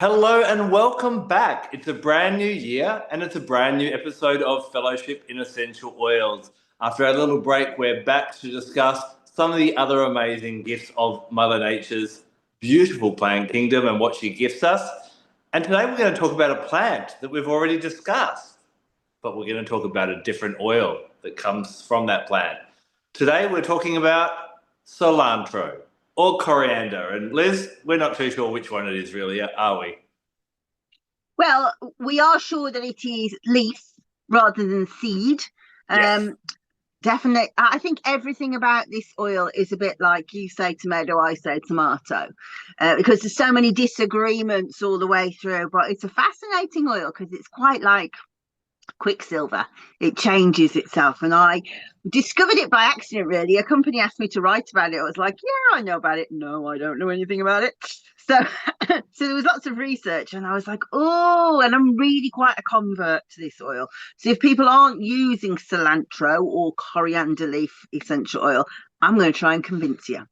Hello and welcome back. It's a brand new year and it's a brand new episode of Fellowship in Essential Oils. After our little break, we're back to discuss some of the other amazing gifts of Mother Nature's beautiful plant kingdom and what she gifts us. And today we're going to talk about a plant that we've already discussed, but we're going to talk about a different oil that comes from that plant. Today we're talking about cilantro or coriander. And Liz, we're not too sure which one it is really, are we? Well, we are sure that it is leaf rather than seed. Yes. Um, Definitely. I think everything about this oil is a bit like you say tomato, I say tomato, because there's so many disagreements all the way through. But it's a fascinating oil because it's quite like quicksilver. It changes itself. And I discovered it by accident, really. A company asked me to write about it. I was like, yeah, I know about it. No, I don't know anything about it. So, so there was lots of research, and I was like, oh, and I'm really quite a convert to this oil. So if people aren't using cilantro or coriander leaf essential oil, I'm going to try and convince you.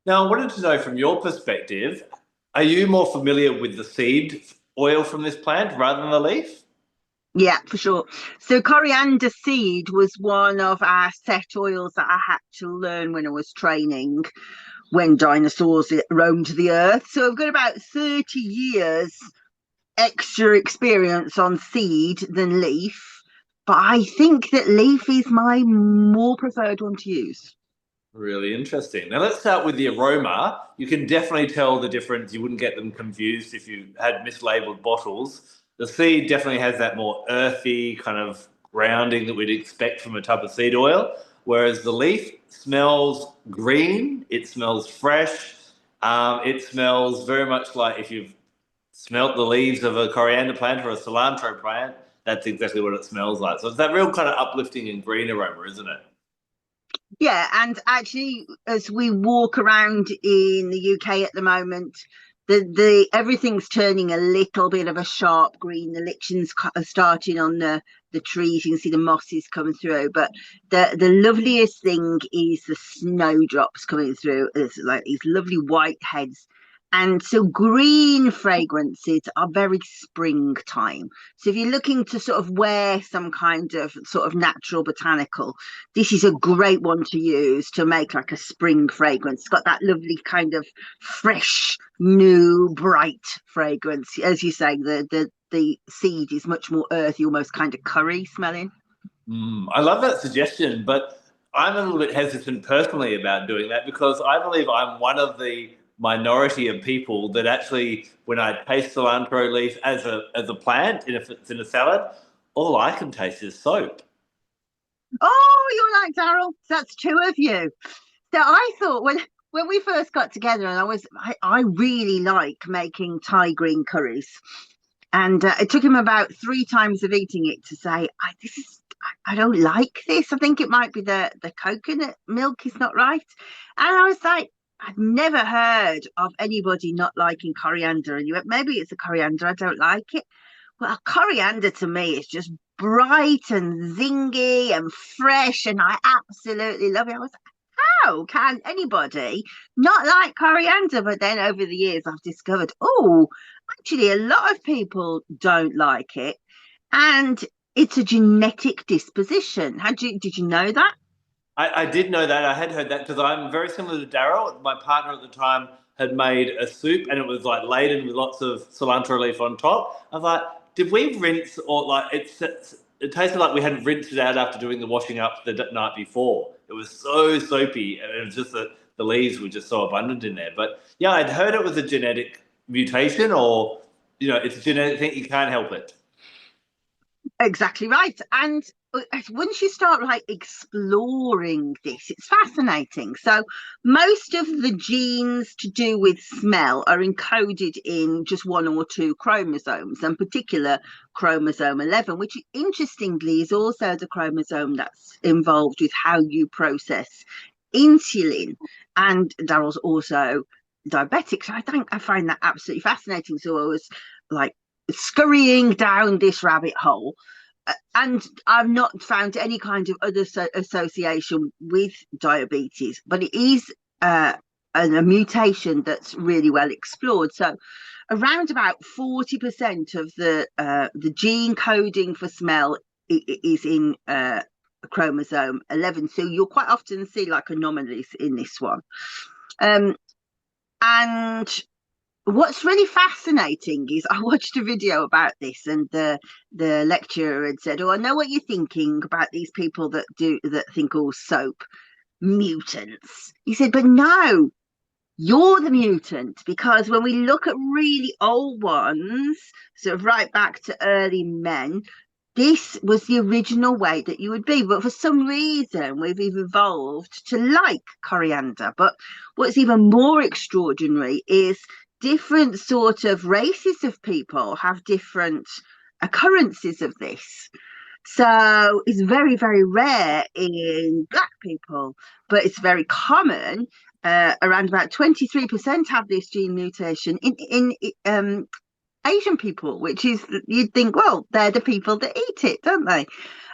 Now, I wanted to know from your perspective, are you more familiar with the seed oil from this plant rather than the leaf? Yeah, for sure. So coriander seed was one of our set oils that I had to learn when I was training when dinosaurs roamed the earth. So I've got about 30 years extra experience on seed than leaf. But I think that leaf is my more preferred one to use. Really interesting. Now, let's start with the aroma. You can definitely tell the difference. You wouldn't get them confused if you had mislabeled bottles. The seed definitely has that more earthy kind of grounding that we'd expect from a type of seed oil, whereas the leaf smells green, it smells fresh, it smells very much like if you've smelt the leaves of a coriander plant or a cilantro plant, that's exactly what it smells like. So it's that real kind of uplifting and green aroma, isn't it? Yeah, and actually, as we walk around in the UK at the moment, the everything's turning a little bit of a sharp green. The lichen's are starting on the trees. You can see the mosses coming through, but the loveliest thing is the snowdrops coming through. It's like these lovely white heads. And so green fragrances are very springtime. So if you're looking to sort of wear some kind of sort of natural botanical, this is a great one to use to make like a spring fragrance. It's got that lovely kind of fresh, new, bright fragrance. As you say, the seed is much more earthy, almost kind of curry smelling. I love that suggestion, but I'm a little bit hesitant personally about doing that because I believe I'm one of the minority of people that actually, when I taste cilantro leaf as a plant, and if it's in a salad, all I can taste is soap. Oh, you're like Daryl. That's two of you. So I thought when we first got together, and I really like making Thai green curries. And it took him about three times of eating it to say, "This is I don't like this. I think it might be the coconut milk is not right." And I was like, I'd never heard of anybody not liking coriander. And you went, maybe it's a coriander. I don't like it. Well, coriander to me is just bright and zingy and fresh, and I absolutely love it. I was like, how can anybody not like coriander? But then over the years, I've discovered, oh, actually, a lot of people don't like it, and it's a genetic disposition. Did you know that? I did know that. I had heard that because I'm very similar to Daryl. My partner at the time had made a soup and it was like laden with lots of cilantro leaf on top. I was like, did we rinse or like it tasted like we hadn't rinsed it out after doing the washing up the night before. It was so soapy and it was just that the leaves were just so abundant in there. But yeah, I'd heard it was a genetic mutation or, it's a genetic thing. You can't help it. Exactly right. And once you start like exploring this, it's fascinating. So most of the genes to do with smell are encoded in just one or two chromosomes, and particular chromosome 11, which interestingly is also the chromosome that's involved with how you process insulin. And Daryl's also diabetic. So I find that absolutely fascinating. So I was like scurrying down this rabbit hole, and I've not found any kind of other association with diabetes, but it is a mutation that's really well explored. So around about 40% of the gene coding for smell is in chromosome 11. So you'll quite often see like anomalies in this one. And what's really fascinating is I watched a video about this, and the lecturer had said, "Oh, I know what you're thinking about these people that think all soap mutants." He said, "But no, you're the mutant, because when we look at really old ones, sort of right back to early men, this was the original way that you would be. But for some reason, we've evolved to like coriander. But what's even more extraordinary is different sort of races of people have different occurrences of this. So it's very, very rare in black people, but it's very common. Around about 23% have this gene mutation in Asian people, which is, you'd think, well, they're the people that eat it, don't they?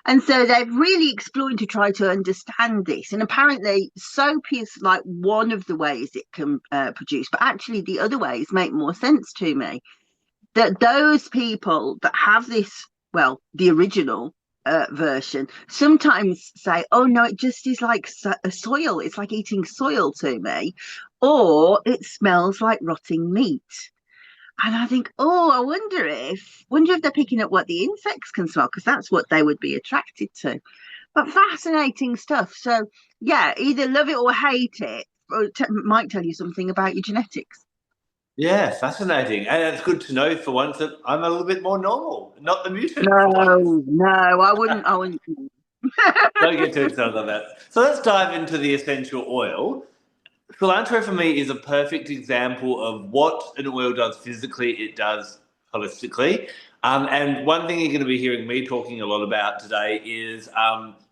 And so they've really explored to try to understand this. And apparently, soap is like one of the ways it can produce, but actually, the other ways make more sense to me. That those people that have this, well, the original version, sometimes say, oh no, it just is like soil. It's like eating soil to me, or it smells like rotting meat. And I think, oh, I wonder if they're picking up what the insects can smell, because that's what they would be attracted to. But fascinating stuff. So yeah, either love it or hate it, or it might tell you something about your genetics. Yeah, fascinating. And it's good to know for once that I'm a little bit more normal, not the mutant for once. No, no, I wouldn't. Don't get too excited about that. So let's dive into the essential oil. Cilantro for me is a perfect example of what an oil does physically, it does holistically. And one thing you're going to be hearing me talking a lot about today is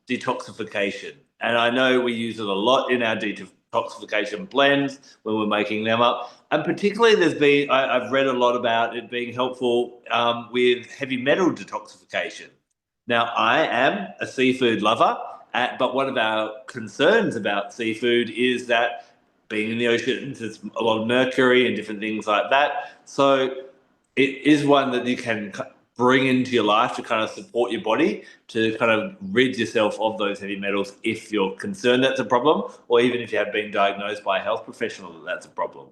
detoxification. And I know we use it a lot in our detoxification blends when we're making them up. And particularly, I've read a lot about it being helpful with heavy metal detoxification. Now, I am a seafood lover, but one of our concerns about seafood is that being in the ocean, there's a lot of mercury and different things like that. So it is one that you can bring into your life to kind of support your body to kind of rid yourself of those heavy metals if you're concerned that's a problem, or even if you have been diagnosed by a health professional that that's a problem.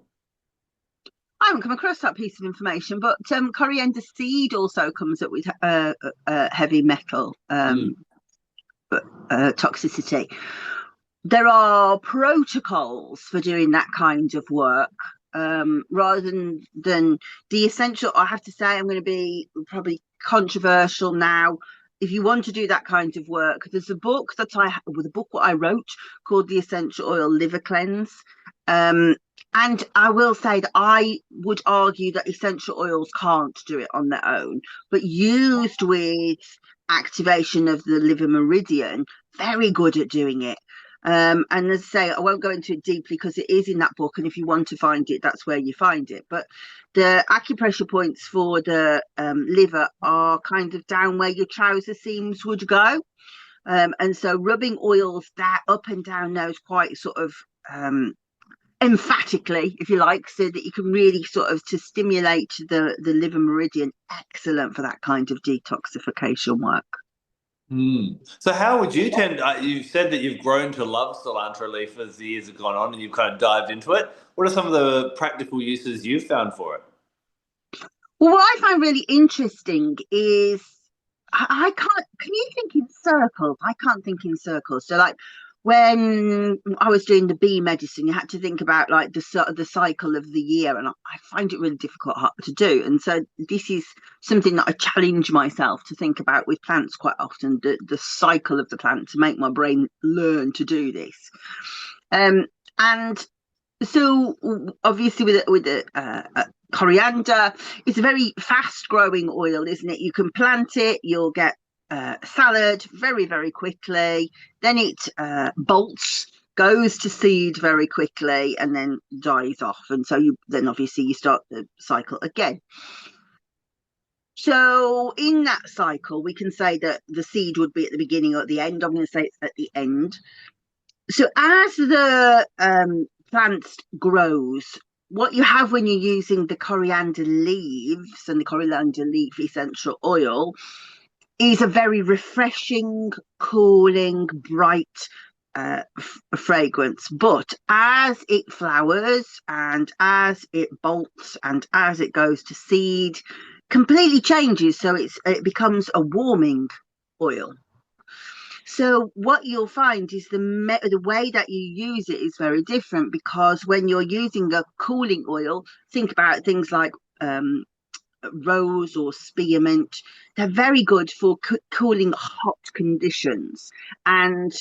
I haven't come across that piece of information, but coriander seed also comes up with heavy metal Mm. toxicity. There are protocols for doing that kind of work. Rather than the essential, I have to say, I'm going to be probably controversial now. If you want to do that kind of work, there's a book what I wrote called The Essential Oil Liver Cleanse. And I will say that I would argue that essential oils can't do it on their own, but used with activation of the liver meridian, very good at doing it. And as I say, I won't go into it deeply because it is in that book, and if you want to find it, that's where you find it. But the acupressure points for the liver are kind of down where your trouser seams would go. And so rubbing oils that up and down those quite sort of emphatically, if you like, so that you can really sort of to stimulate the liver meridian, excellent for that kind of detoxification work. Mm. So how would you tend, you said that you've grown to love cilantro leaf as the years have gone on and you've kind of dived into it. What are some of the practical uses you've found for it? Well, what I find really interesting is I can't. Can you think in circles? I can't think in circles. So, like when I was doing the bee medicine, you had to think about like the cycle of the year, and I find it really difficult to do. And so, this is something that I challenge myself to think about with plants quite often: the cycle of the plant to make my brain learn to do this. And so obviously with the coriander, it's a very fast growing oil, isn't it? You can plant it, you'll get salad very, very quickly. Then it bolts, goes to seed very quickly, and then dies off. And so then obviously you start the cycle again. So in that cycle, we can say that the seed would be at the beginning or at the end. I'm going to say it's at the end. So as plant grows. What you have when you're using the coriander leaves and the coriander leaf essential oil is a very refreshing, cooling, bright fragrance. But as it flowers and as it bolts and as it goes to seed, completely changes. So it becomes a warming oil. So what you'll find is the way that you use it is very different, because when you're using a cooling oil, think about things like rose or spearmint. They're very good for cooling hot conditions, and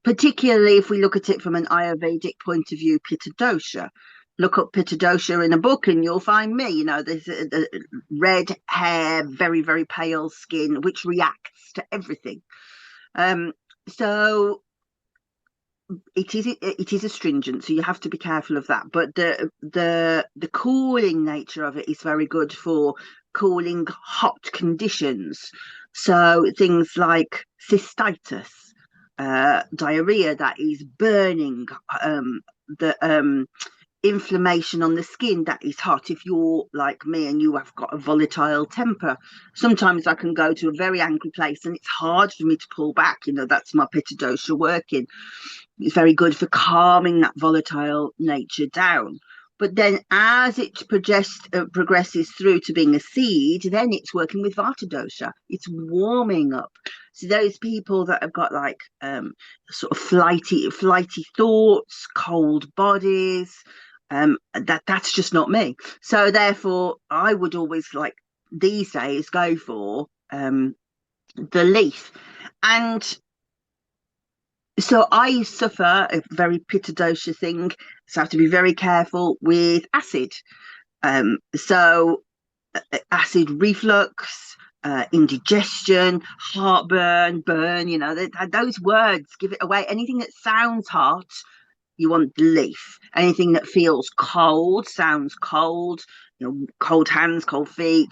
particularly if we look at it from an Ayurvedic point of view, Pitta dosha. Look up Pitta dosha in a book and you'll find me. There's a red hair, very, very pale skin, which reacts to everything. So it is astringent, so you have to be careful of that. But the cooling nature of it is very good for cooling hot conditions. So things like cystitis, diarrhea that is burning, the inflammation on the skin that is hot. If you're like me and you have got a volatile temper, sometimes I can go to a very angry place and it's hard for me to pull back. That's my pitta dosha working. It's very good for calming that volatile nature down. But then as it progresses through to being a seed, then it's working with vata dosha. It's warming up. So those people that have got like sort of flighty thoughts, cold bodies, that's just not me. So therefore, I would always, like these days, go for the leaf. And so I suffer a very pitta dosha thing, so I have to be very careful with acid. So acid reflux, indigestion, heartburn, burn, those words give it away. Anything that sounds hot, you want the leaf. Anything that feels cold, sounds cold, cold hands, cold feet,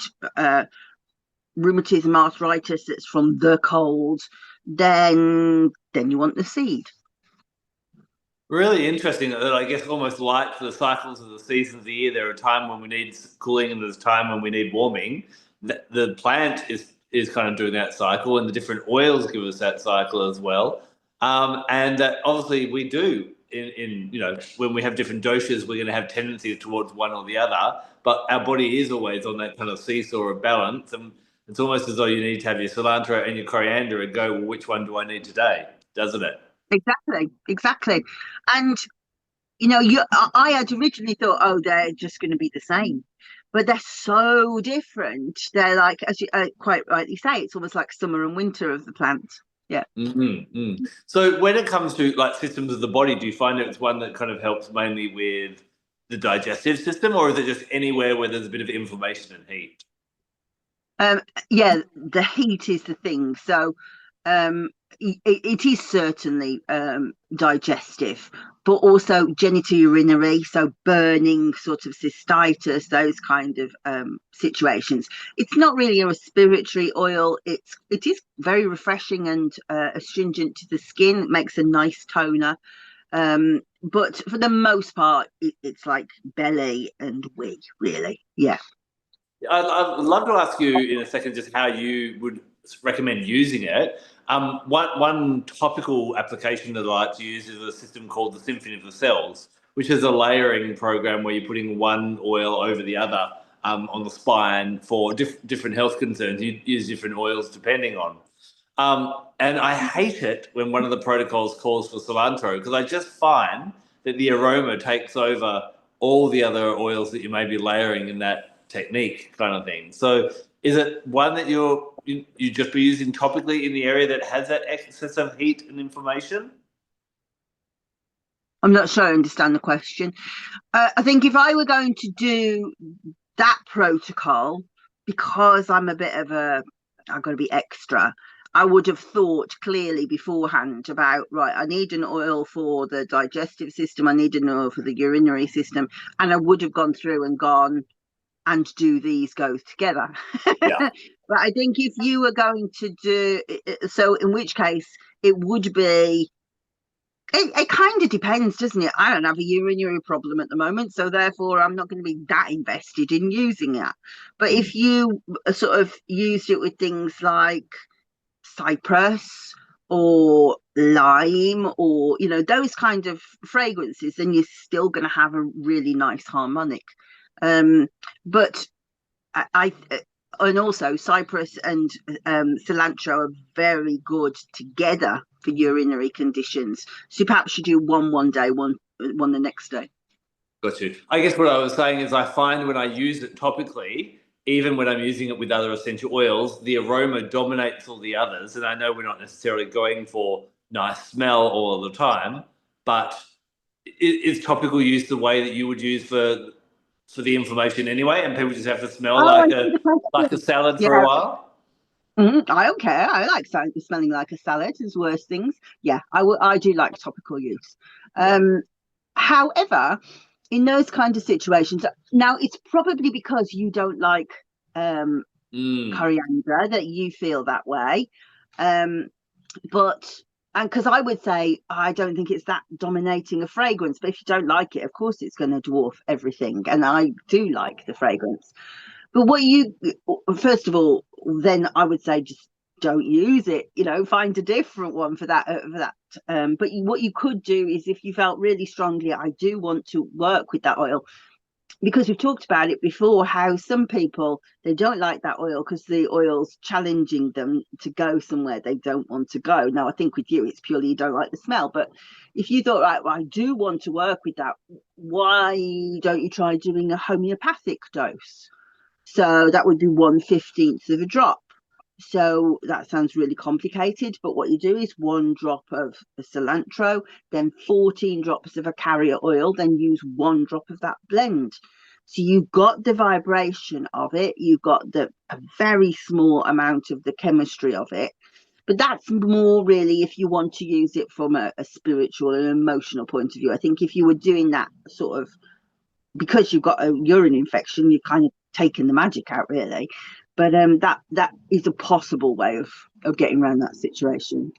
rheumatism, arthritis that's from the cold, then you want the seed. Really interesting that I guess almost like for the cycles of the seasons of the year, there are a time when we need cooling and there's a time when we need warming. The plant is kind of doing that cycle, and the different oils give us that cycle as well. And that obviously we do in when we have different doshas, we're going to have tendencies towards one or the other. But our body is always on that kind of seesaw of balance, and it's almost as though you need to have your cilantro and your coriander and go, well, which one do I need today? Doesn't it? Exactly. And I had originally thought, oh, they're just going to be the same, but they're so different. They're like, as you quite rightly say, it's almost like summer and winter of the plant. Yeah. So when it comes to like systems of the body, do you find it's one that kind of helps mainly with the digestive system, or is it just anywhere where there's a bit of inflammation and heat? Um, yeah, the heat is the thing. So it is certainly digestive, but also genitourinary, so burning, sort of cystitis, those kind of situations. It's not really a respiratory oil. It is very refreshing and astringent to the skin. It makes a nice toner. But for the most part, it's like belly and wee, really. Yeah. I'd love to ask you in a second just how you would recommend using it. One topical application that I like to use is a system called the Symphony of the Cells, which is a layering program where you're putting one oil over the other on the spine for different health concerns. You use different oils depending on. And I hate it when one of the protocols calls for cilantro because I just find that the aroma takes over all the other oils that you may be layering in that technique kind of thing. So is it one that you just be using topically in the area that has that excess of heat and inflammation? I'm not sure I understand the question. I think if I were going to do that protocol, because I'm a bit of I've got to be extra, I would have thought clearly beforehand about, right, I need an oil for the digestive system, I need an oil for the urinary system, and I would have gone through and gone, and do these go together? Yeah. But I think if you were going to do so, in which case it would be It kind of depends, doesn't it? I don't have a urinary problem at the moment, so therefore I'm not going to be that invested in using it. But if you sort of used it with things like cypress or lime or those kind of fragrances, then you're still going to have a really nice harmonic. But I and also cypress and cilantro are very good together for urinary conditions. So perhaps you do one day, one the next day. Got you. I guess what I was saying is I find when I use it topically, even when I'm using it with other essential oils, the aroma dominates all the others. And I know we're not necessarily going for nice smell all the time, but is topical use the way that you would use for the inflammation anyway, and people just have to smell Oh, I like see the a question. salad for a Yeah. while? I don't care. I like smelling like a salad. There's worse things. Yeah, I do like topical use. Yeah. However, in those kind of situations, now it's probably because you don't like um, Mm. coriander that you feel that way. Um, but and because I would say I don't think it's that dominating a fragrance, but if you don't like it, of course it's going to dwarf everything. And I do like the fragrance. But first of all, then I would say just don't use it. Find a different one for that. But what you could do is, if you felt really strongly, I do want to work with that oil, because we've talked about it before, how some people, they don't like that oil because the oil's challenging them to go somewhere they don't want to go. Now I think with you it's purely you don't like the smell, but if you thought, right, well, I do want to work with that, why don't you try doing a homeopathic dose? So that would be 1/15 of a drop. So that sounds really complicated, but what you do is 1 drop of the cilantro, then 14 drops of a carrier oil, then use 1 drop of that blend. So you've got the vibration of it, you've got a very small amount of the chemistry of it, but that's more really if you want to use it from a spiritual and emotional point of view. I think if you were doing that sort of because you've got a urine infection, you're kind of taking the magic out, really. But that is a possible way of getting around that situation.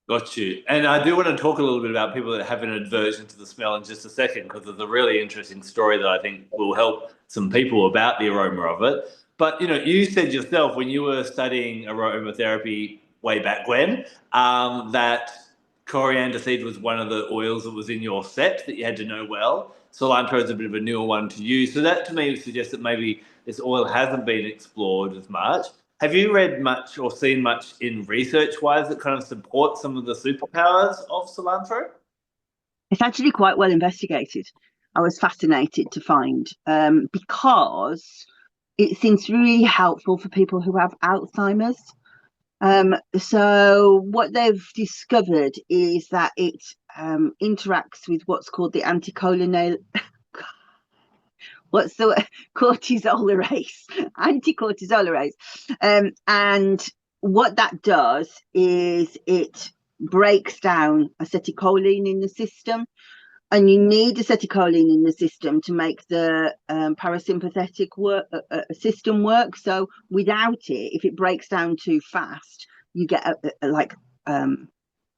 Got you. And I do want to talk a little bit about people that have an aversion to the smell in just a second, because there's a really interesting story that I think will help some people about the aroma of it. But you said yourself when you were studying aromatherapy way back when, that coriander seed was one of the oils that was in your set that you had to know well. Cilantro is a bit of a newer one to use. So that to me suggests that maybe this oil hasn't been explored as much. Have you read much or seen much in research wise that kind of supports some of the superpowers of cilantro? It's actually quite well investigated. I was fascinated to find because it seems really helpful for people who have Alzheimer's. So what they've discovered is that it interacts with what's called the anticholinerase. What's the cortisolerase? Anticortisolerase. And what that does is it breaks down acetylcholine in the system, and you need acetylcholine in the system to make the parasympathetic system work. So without it, if it breaks down too fast, you get like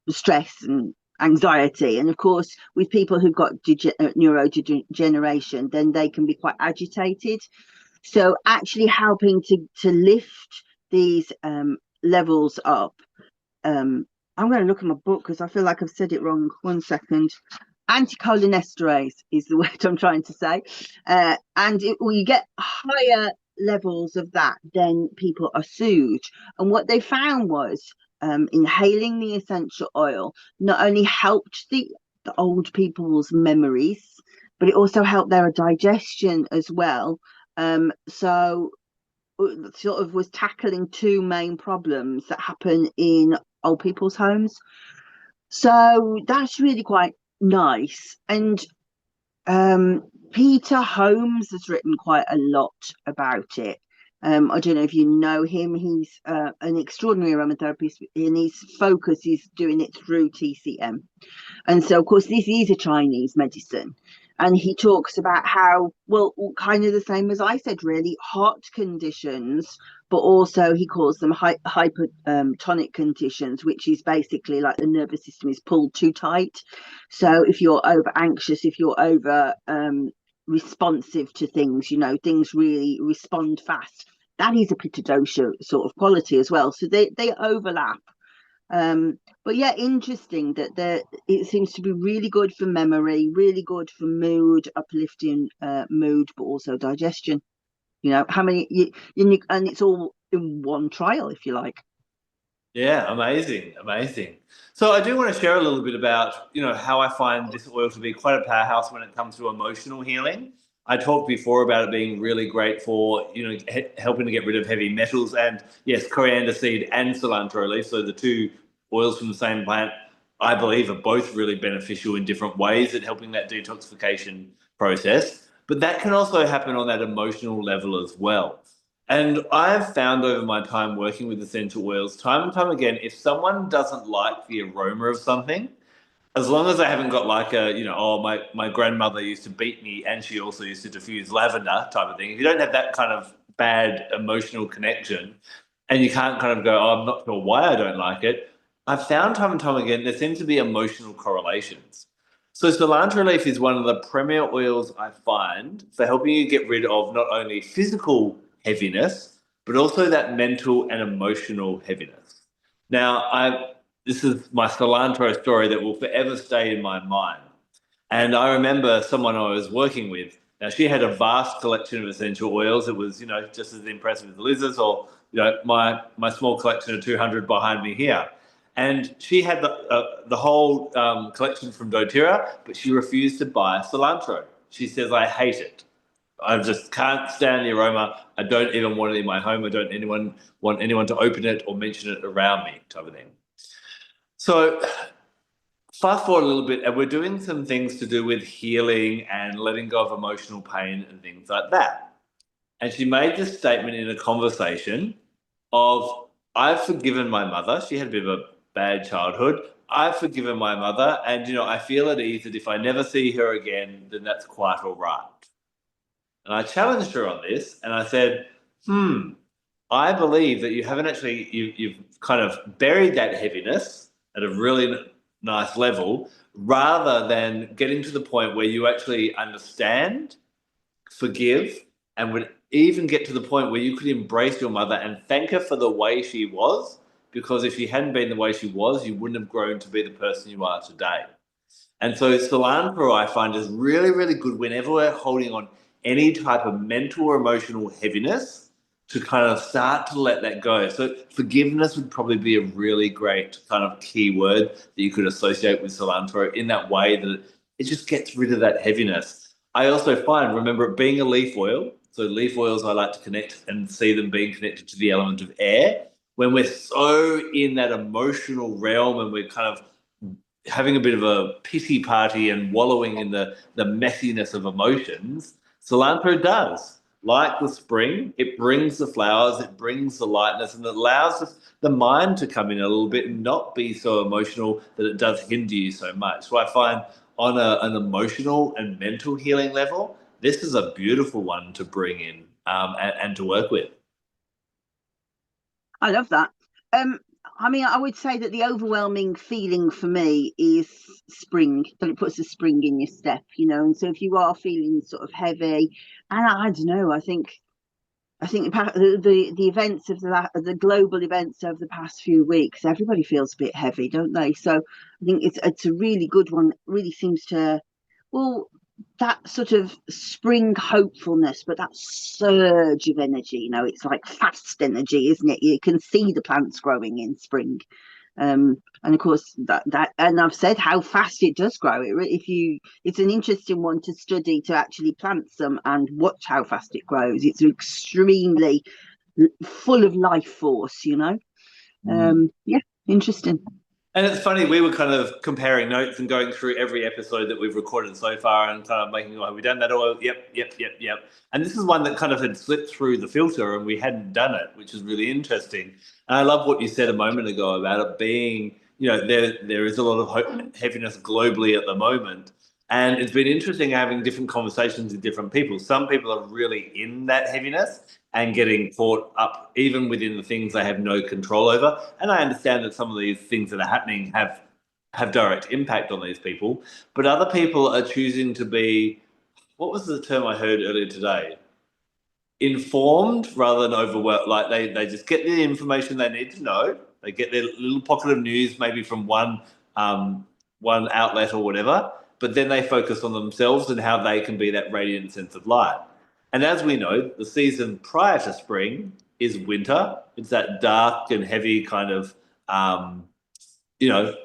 stress and anxiety. And of course, with people who've got neurodegeneration, then they can be quite agitated. So actually helping to lift these levels up. I'm going to look at my book because I feel like I've said it wrong. 1 second. Anticholinesterase is the word I'm trying to say. And when you get higher levels of that, then people are soothed. And what they found was inhaling the essential oil not only helped the old people's memories, but it also helped their digestion as well. So sort of was tackling two main problems that happen in old people's homes. So that's really quite nice. And Peter Holmes has written quite a lot about it. I don't know if you know him. He's an extraordinary aromatherapist, and his focus is doing it through TCM. And so, of course, this is a Chinese medicine. and he talks about how, well, kind of the same as I said, really, hot conditions, but also he calls them hypertonic conditions, which is basically like the nervous system is pulled too tight. So if you're over anxious, if you're over responsive to things, things really respond fast. That is a pitta dosha sort of quality as well. So they overlap. But yeah, interesting that it seems to be really good for memory, really good for mood, uplifting mood, but also digestion. How many and it's all in one trial, if you like. Yeah, amazing, amazing. So I do want to share a little bit about, how I find this oil to be quite a powerhouse when it comes to emotional healing. I talked before about it being really great for, helping to get rid of heavy metals and yes, coriander seed and cilantro leaf. So the two oils from the same plant, I believe, are both really beneficial in different ways at helping that detoxification process. But that can also happen on that emotional level as well. And I've found over my time working with essential oils, time and time again, if someone doesn't like the aroma of something, as long as I haven't got like a, oh, my grandmother used to beat me and she also used to diffuse lavender type of thing. If you don't have that kind of bad emotional connection and you can't kind of go, oh, I'm not sure why I don't like it, I've found time and time again there seems to be emotional correlations. So cilantro leaf is one of the premier oils I find for helping you get rid of not only physical heaviness, but also that mental and emotional heaviness. Now, this is my cilantro story that will forever stay in my mind. And I remember someone I was working with. Now she had a vast collection of essential oils. It was, just as impressive as Liz's or, my small collection of 200 behind me here. And she had the whole collection from doTERRA, but she refused to buy cilantro. She says, I hate it. I just can't stand the aroma. I don't even want it in my home. I don't want anyone to open it or mention it around me, type of thing. So fast forward a little bit, and we're doing some things to do with healing and letting go of emotional pain and things like that. And she made this statement in a conversation of, I've forgiven my mother. She had a bit of a bad childhood. I've forgiven my mother, and I feel at ease that if I never see her again, then that's quite all right. And I challenged her on this, and I said, I believe that you haven't actually, you've kind of buried that heaviness at a really nice level rather than getting to the point where you actually understand, forgive, and would even get to the point where you could embrace your mother and thank her for the way she was. Because if she hadn't been the way she was, you wouldn't have grown to be the person you are today. And so cilantro, I find, is really, really good whenever we're holding on any type of mental or emotional heaviness to kind of start to let that go. So forgiveness would probably be a really great kind of key word that you could associate with cilantro in that way that it just gets rid of that heaviness. I also find, remember it being a leaf oil, so leaf oils I like to connect and see them being connected to the element of air. When we're so in that emotional realm and we're kind of having a bit of a pity party and wallowing in the messiness of emotions, cilantro does. Like the spring, it brings the flowers, it brings the lightness, and it allows the mind to come in a little bit and not be so emotional that it does hinder you so much. So I find on an emotional and mental healing level, this is a beautiful one to bring in and to work with. I love that. Um, I mean, I would say that the overwhelming feeling for me is spring, that it puts a spring in your step, And so if you are feeling sort of heavy, and I don't know, I think the events of the global events of the past few weeks, everybody feels a bit heavy, don't they? So I think it's a really good one. It really seems to, well, that sort of spring hopefulness, but that surge of energy, it's like fast energy, isn't it? You can see the plants growing in spring. And of course and I've said how fast it does grow. It's an interesting one to study, to actually plant some and watch how fast it grows. It's extremely full of life force. Yeah, interesting. And it's funny, we were kind of comparing notes and going through every episode that we've recorded so far and kind of making, oh, have we done that oil? Yep, yep, yep, yep. And this is one that kind of had slipped through the filter and we hadn't done it, which is really interesting. And I love what you said a moment ago about it being, there is a lot of heaviness globally at the moment. And it's been interesting having different conversations with different people. Some people are really in that heaviness and getting caught up even within the things they have no control over. And I understand that some of these things that are happening have direct impact on these people, but other people are choosing to be, what was the term I heard earlier today? Informed rather than overwhelmed. Like they just get the information they need to know. They get their little pocket of news, maybe from one outlet or whatever, but then they focus on themselves and how they can be that radiant sense of light. And as we know, the season prior to spring is winter. It's that dark and heavy kind of um, you know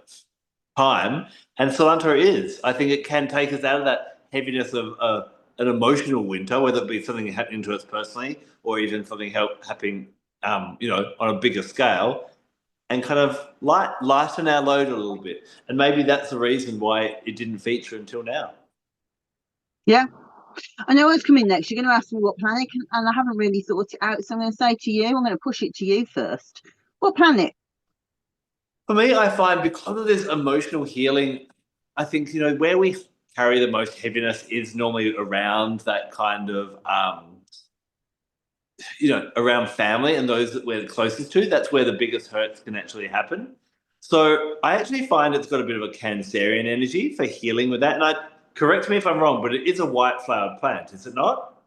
time. And cilantro is. I think it can take us out of that heaviness of an emotional winter, whether it be something happening to us personally or even something happening, on a bigger scale, and kind of lighten our load a little bit. And maybe that's the reason why it didn't feature until now. Yeah. I know what's coming next. You're going to ask me what planet, and I haven't really thought it out. So I'm going to say to you, I'm going to push it to you first. What planet? For me, I find because of this emotional healing, I think, where we carry the most heaviness is normally around that kind of, around family and those that we're the closest to. That's where the biggest hurts can actually happen. So I actually find it's got a bit of a Cancerian energy for healing with that. And correct me if I'm wrong, but it is a white flowered plant, is it not?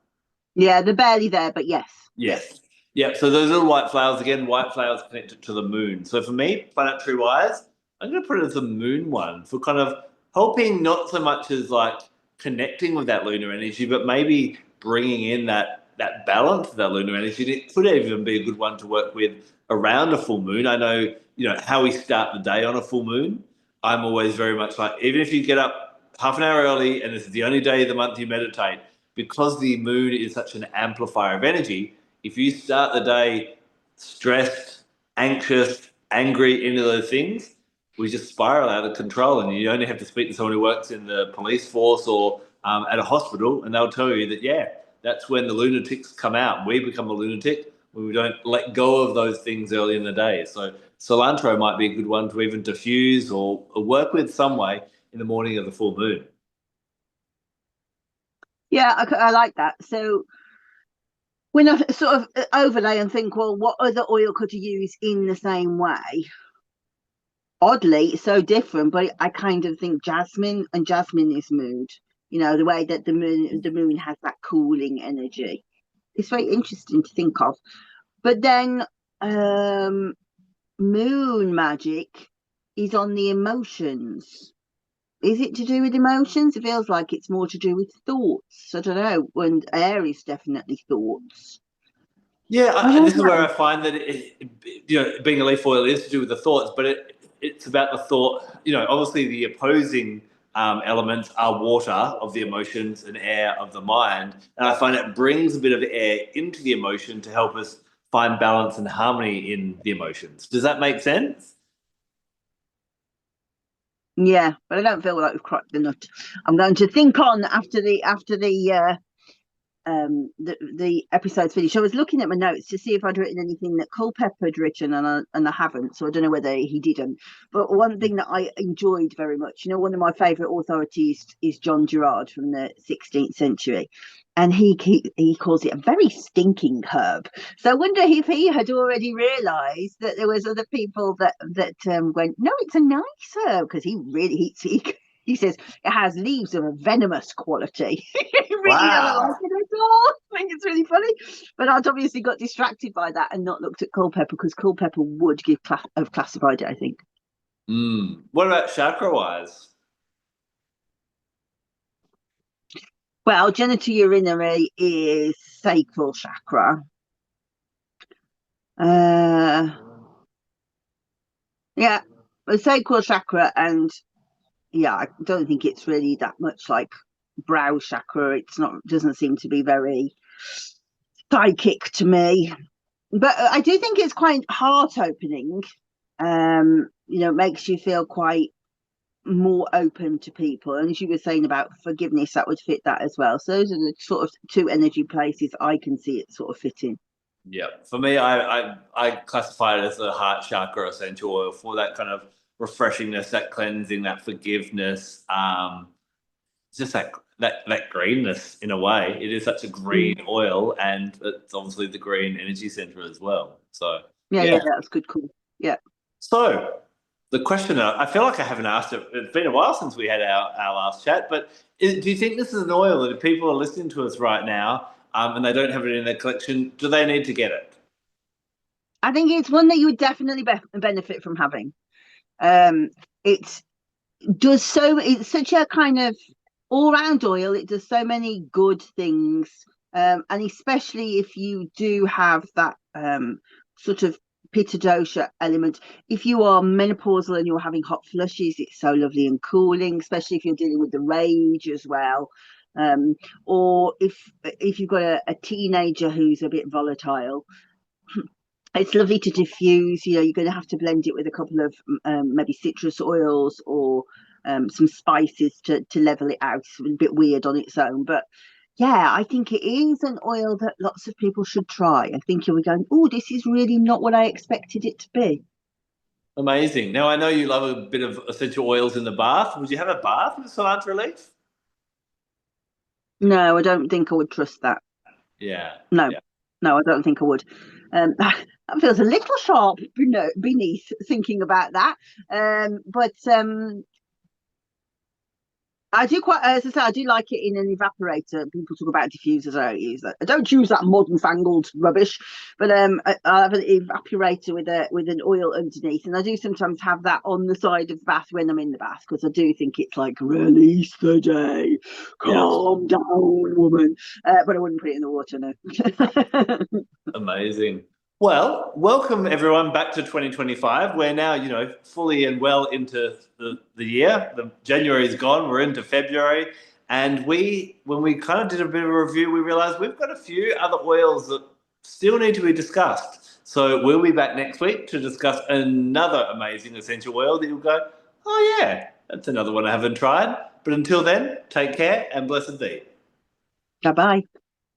Yeah, they're barely there, but yes. Yes. Yep. So those little white flowers, again, white flowers connected to the moon. So for me, planetary wise, I'm going to put it as a moon one for kind of helping, not so much as like connecting with that lunar energy, but maybe bringing in that balance of that lunar energy. And it could even be a good one to work with around a full moon. I know, how we start the day on a full moon. I'm always very much like, even if you get up half an hour early and this is the only day of the month you meditate, because the moon is such an amplifier of energy, if you start the day stressed, anxious, angry, into those things, we just spiral out of control. And you only have to speak to someone who works in the police force or at a hospital, and they'll tell you that, yeah, that's when the lunatics come out. We become a lunatic when we don't let go of those things early in the day. So cilantro might be a good one to even diffuse or work with some way in the morning of the full moon. Yeah, I like that. So when I sort of overlay and think, well, what other oil could you use in the same way? Oddly, it's so different, but I kind of think jasmine, and jasmine is mood. The way that the moon has that cooling energy. It's very interesting to think of. But then um moon magic is on the emotions. Is it to do with emotions? It feels like it's more to do with thoughts. I don't know. And air is definitely thoughts. Yeah, I don't this is where know. I find that being a leaf oil is to do with the thoughts, but it's about the thought. Obviously the opposing elements are water of the emotions and air of the mind, and I find it brings a bit of air into the emotion to help us find balance and harmony in the emotions. Does that make sense? Yeah, but I don't feel like we've cracked the nut. I'm going to think on after the episode's finished. I was looking at my notes to see if I'd written anything that Culpeper had written, and I haven't, so I don't know whether he didn't. But one thing that I enjoyed very much, one of my favourite authorities is John Gerard from the 16th century, and he calls it a very stinking herb. So I wonder if he had already realised that there was other people that went, no, it's a nice herb, because he says it has leaves of a venomous quality. He really doesn't like Wow. it at all. I think it's really funny. But I'd obviously got distracted by that and not looked at Culpeper, because Culpeper would have classified it, I think. What about chakra wise? Well, genitourinary is sacral chakra. Uh, yeah, the sacral chakra, and yeah, I don't think it's really that much like brow chakra. It's not, doesn't seem to be very psychic to me. But I do think it's quite heart opening. It makes you feel quite more open to people. And as you were saying about forgiveness, that would fit that as well. So those are the sort of two energy places I can see it sort of fitting. Yeah, for me, I classify it as the heart chakra essential oil for that kind of refreshingness, that cleansing, that forgiveness. It's just that greenness in a way. It is such a green oil, and it's obviously the green energy center as well. So Yeah, yeah. yeah, that's good. Cool. Yeah. So the question I feel like I haven't asked it. It's been a while since we had our last chat, but do you think this is an oil that if people are listening to us right now and they don't have it in their collection, do they need to get it? I think it's one that you would definitely benefit from having. Um, it does so. It's such a kind of all-round oil. It does so many good things, and especially if you do have that sort of pitta dosha element. If you are menopausal and you're having hot flushes, it's so lovely and cooling, especially if you're dealing with the rage as well. Or if you've got a teenager who's a bit volatile, it's lovely to diffuse. You know, you're going to have to blend it with a couple of maybe citrus oils or some spices to level it out. It's a bit weird on its own, but yeah, I think it is an oil that lots of people should try. I think you'll be going, oh, this is really not what I expected it to be. Amazing. Now I know you love a bit of essential oils in the bath. Would you have a bath with cilantro leaf? No, I don't think I would trust that. Yeah. No, Yeah. no, I don't think I would. That feels a little sharp beneath thinking about that. But I do quite, as I say, I do like it in an evaporator. People talk about diffusers. I don't use that. I don't use that modern fangled rubbish, but I have an evaporator with an oil underneath, and I do sometimes have that on the side of the bath when I'm in the bath because I do think it's like release the day, Yeah. calm down, woman. But I wouldn't put it in the water, no. Amazing. Well, welcome everyone back to 2025. We're now, fully and well into the year. The January is gone. We're into February. And when we kind of did a bit of a review, we realized we've got a few other oils that still need to be discussed. So we'll be back next week to discuss another amazing essential oil that you'll go, oh yeah, that's another one I haven't tried. But until then, take care and blessed be. Bye bye.